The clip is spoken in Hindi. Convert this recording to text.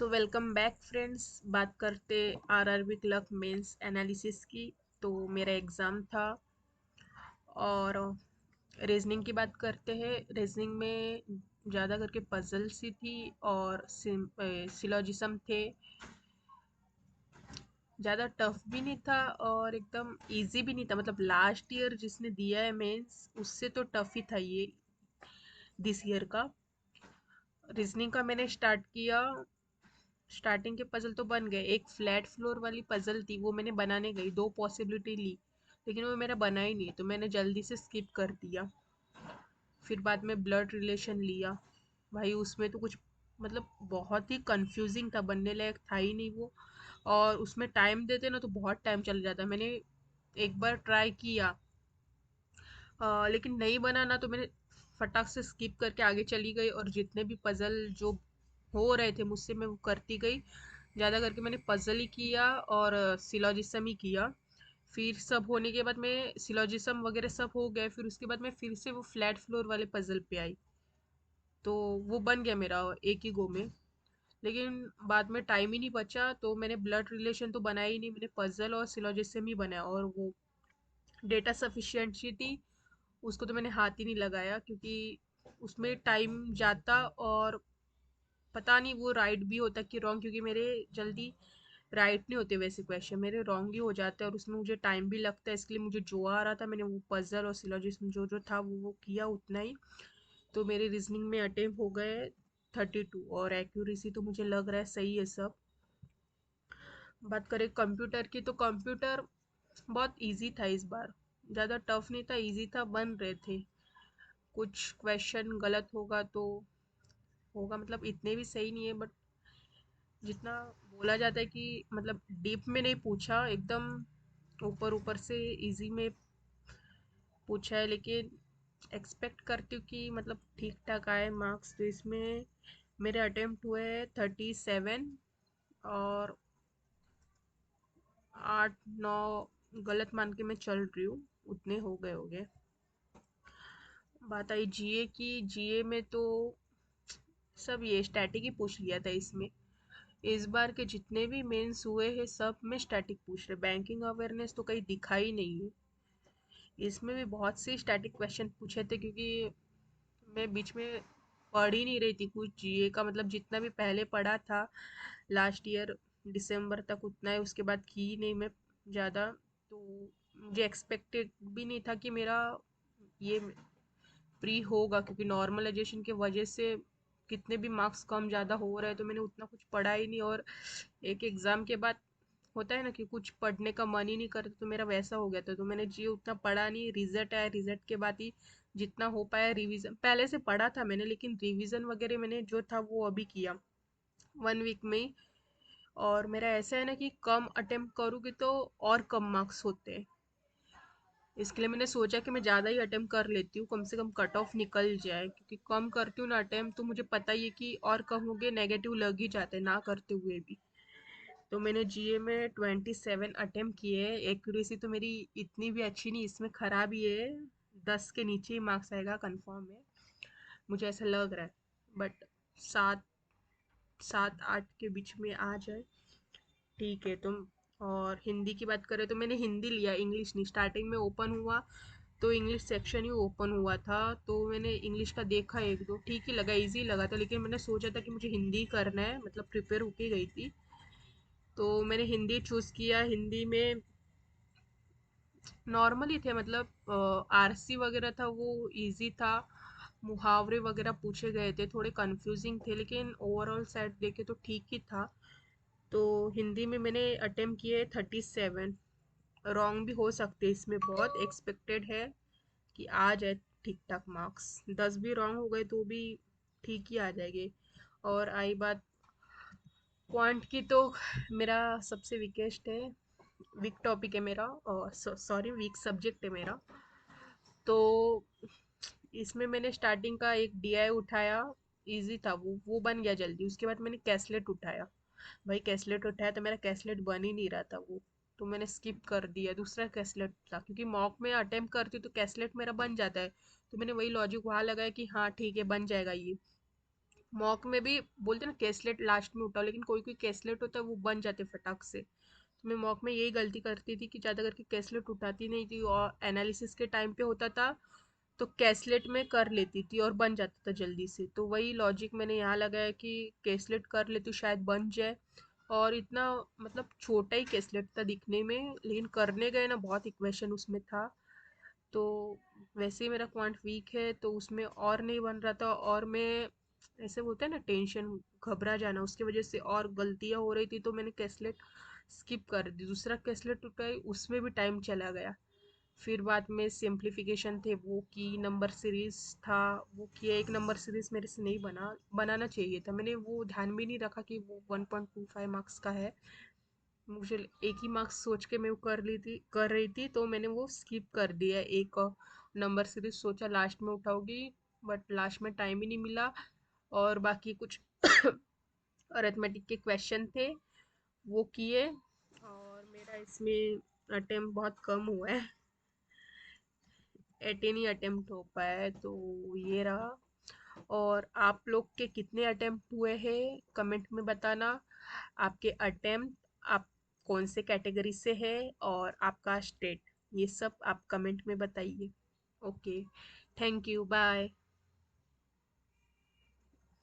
So welcome back friends. बात करते आरआरबी क्लर्क मेंस एनालिसिस की। तो मेरा एग्ज़ाम था और रीजनिंग की बात करते हैं। रीजनिंग में ज़्यादा करके पजल्स ही थी और सिलोजिज्म थे। ज़्यादा टफ भी नहीं था और एकदम इजी भी नहीं था, मतलब लास्ट ईयर जिसने दिया है मेंस उससे तो टफ ही था ये दिस ईयर का। रीजनिंग का मैंने स्टार्ट किया। स्टार्टिंग के पजल तो बन गए। एक फ्लैट फ्लोर वाली पजल थी, वो मैंने बनाने गई, दो पॉसिबिलिटी ली, लेकिन वो मेरा बना ही नहीं, तो मैंने जल्दी से स्किप कर दिया। फिर बाद में ब्लड रिलेशन लिया। भाई उसमें तो कुछ, मतलब बहुत ही कंफ्यूजिंग था, बनने लायक था ही नहीं वो। और उसमें टाइम देते ना तो बहुत टाइम चल जाता। मैंने एक बार ट्राई किया, लेकिन नहीं बना ना, तो मैंने फटाक से स्किप करके आगे चली गई और जितने भी पजल जो हो रहे थे मुझसे मैं वो करती गई। ज़्यादा करके मैंने पजल ही किया और सिलोजिज्म ही किया। फिर सब होने के बाद मैं सिलोजिज्म वगैरह सब हो गए, फिर उसके बाद मैं फिर से वो फ्लैट फ्लोर वाले पजल पे आई। तो वो बन गया मेरा एक ही गो में। लेकिन बाद में टाइम ही नहीं बचा, तो मैंने ब्लड रिलेशन तो बनाया ही नहीं, मैंने पजल और सिलोजिज्म ही बनाया। और वो डेटा सफिशिएंसी थी, उसको तो मैंने हाथ ही नहीं लगाया, क्योंकि उसमें टाइम जाता और पता नहीं वो राइट भी होता कि रॉन्ग, क्योंकि मेरे जल्दी राइट नहीं होते वैसे क्वेश्चन, मेरे रॉन्ग ही हो जाते हैं और उसमें मुझे टाइम भी लगता है। इसके लिए मुझे जो आ रहा था मैंने वो पजल और सिलोजिज्म जो जो था वो किया उतना ही। तो मेरे रीजनिंग में अटेम्प्ट हो गए 32 और एक्यूरेसी तो मुझे लग रहा है सही है सब। बात करें कंप्यूटर की, तो कंप्यूटर बहुत इजी था इस बार। ज़्यादा टफ नहीं था, इजी था, बन रहे थे। कुछ क्वेश्चन गलत होगा तो होगा, मतलब इतने भी सही नहीं है, बट जितना बोला जाता है कि मतलब डीप में नहीं पूछा, एकदम ऊपर ऊपर से इजी में पूछा है। लेकिन एक्सपेक्ट करती हूँ कि मतलब ठीक ठाक आए मार्क्स। तो इसमें मेरे अटेम्प्ट हुए 37 और 8 9 गलत मान के मैं चल रही हूँ, उतने हो गए होंगे। बात आई जीए की। जीए में तो सब ये स्टैटिक ही पूछ लिया था इसमें। इस बार के जितने भी मेंस हुए हैं सब में स्टैटिक पूछ रहे। बैंकिंग अवेयरनेस तो कहीं दिखा ही नहीं है। इसमें भी बहुत से स्टैटिक क्वेश्चन पूछे थे, क्योंकि मैं बीच में पढ़ ही नहीं रही थी कुछ जीए का, मतलब जितना भी पहले पढ़ा था लास्ट ईयर दिसंबर तक उतना है, उसके बाद की ही नहीं मैं ज़्यादा। तो मुझे एक्सपेक्टेड भी नहीं था कि मेरा ये प्री होगा, क्योंकि नॉर्मलाइजेशन के वजह से कितने भी मार्क्स कम ज़्यादा हो रहे हैं, तो मैंने उतना कुछ पढ़ा ही नहीं। और एक एग्ज़ाम के बाद होता है ना कि कुछ पढ़ने का मन ही नहीं करता, तो मेरा वैसा हो गया था। तो मैंने जी उतना पढ़ा नहीं, रिजल्ट आया, रिजल्ट के बाद ही जितना हो पाया रिवीजन, पहले से पढ़ा था मैंने लेकिन रिवीजन वगैरह मैंने जो था वो अभी किया 1 वीक में ही। और मेरा ऐसा है ना कि कम अटेम्प्ट करूँगी तो और कम मार्क्स होते हैं। इसके लिए मैंने सोचा कि मैं ज़्यादा ही अटेम्प्ट कर लेती हूँ, कम से कम कट ऑफ निकल जाए, क्योंकि कम करती हूँ ना अटेम्प्ट तो मुझे पता ही है कि और कम हो गए नेगेटिव लग ही जाते हैं ना करते हुए भी। तो मैंने जीए में 27 अटेम्प्ट किए हैं। एक्यूरेसी तो मेरी इतनी भी अच्छी नहीं, इसमें खराब ही है, 10 के नीचे ही मार्क्स आएगा कंफर्म है, मुझे ऐसा लग रहा है। बट 7 7 8 के बीच में आ जाए ठीक है तुम। और हिंदी की बात करें तो मैंने हिंदी लिया, इंग्लिश नहीं। स्टार्टिंग में ओपन हुआ तो इंग्लिश सेक्शन ही ओपन हुआ था, तो मैंने इंग्लिश का देखा एक दो, ठीक ही लगा, इजी लगा था। लेकिन मैंने सोचा था कि मुझे हिंदी करना है, मतलब प्रिपेयर होके गई थी, तो मैंने हिंदी चूज़ किया। हिंदी में नॉर्मल ही थे, मतलब आरसी वगैरह था वो इजी था। मुहावरे वगैरह पूछे गए थे, थोड़े कंफ्यूजिंग थे, लेकिन ओवरऑल सेट देखे तो ठीक ही था। तो हिंदी में मैंने अटेम्प्ट किए 37। रॉन्ग भी हो सकते, इसमें बहुत एक्सपेक्टेड है कि आ जाए ठीक ठाक मार्क्स। 10 भी रॉन्ग हो गए तो भी ठीक ही आ जाएंगे। और आई बात क्वांट की, तो मेरा सबसे वीकेस्ट है, वीक टॉपिक है मेरा, और सॉरी वीक सब्जेक्ट है मेरा। तो इसमें मैंने स्टार्टिंग का एक डीआई उठाया, इजी था वो बन गया जल्दी। उसके बाद मैंने कैसलेट उठाया। भाई कैसलेट उठाया तो मेरा कैसलेट बन ही नहीं रहा था वो, तो मैंने स्किप कर दिया। दूसरा कैसलेट था, क्योंकि मॉक में अटेम्प्ट करती हूँ तो कैसलेट मेरा बन जाता है, तो मैंने वही लॉजिक वहाँ लगाया कि हाँ ठीक है बन जाएगा ये। मॉक में भी बोलते ना कैसलेट लास्ट में उठाओ, लेकिन कोई कोई कैसलेट होता है वो बन जाते फटाक से। तो मैं मॉक में यही गलती करती थी कि ज़्यादा करके कैसलेट उठाती नहीं थी, और एनालिसिस के टाइम पे होता था तो कैसलेट में कर लेती थी और बन जाता था जल्दी से। तो वही लॉजिक मैंने यहाँ लगाया कि कैसलेट कर लेती हूँ शायद बन जाए। और इतना मतलब छोटा ही कैसलेट था दिखने में, लेकिन करने गए ना बहुत इक्वेशन उसमें था। तो वैसे ही मेरा क्वांट वीक है तो उसमें और नहीं बन रहा था, और मैं ऐसे बोलते हैं ना टेंशन, घबरा जाना, उसकी वजह से और गलतियां हो रही थी, तो मैंने कैसलेट स्किप कर दी। दूसरा कैसलेट उठाई, उसमें भी टाइम चला गया। फिर बाद में सिंप्लीफिकेशन थे वो की, नंबर सीरीज था वो किया। एक नंबर सीरीज मेरे से नहीं बनाना चाहिए था, मैंने वो ध्यान भी नहीं रखा कि वो 1.25 मार्क्स का है। मुझे एक ही मार्क्स सोच के मैं वो कर रही थी, तो मैंने वो स्किप कर दिया। एक नंबर सीरीज सोचा लास्ट में उठाऊंगी, बट लास्ट में टाइम ही नहीं मिला। और बाकी कुछ अरिथमेटिक के क्वेश्चन थे वो किए, और मेरा इसमें अटेम्प्ट बहुत कम हुआ है, 18 ही अटेम्प्ट हो पाया है। तो ये रहा। और आप लोग के कितने अटेम्प्ट हुए हैं कमेंट में बताना। आपके अटेम्प्ट, आप कौन से कैटेगरी से है, और आपका स्टेट, ये सब आप कमेंट में बताइए। Okay, thank you, bye.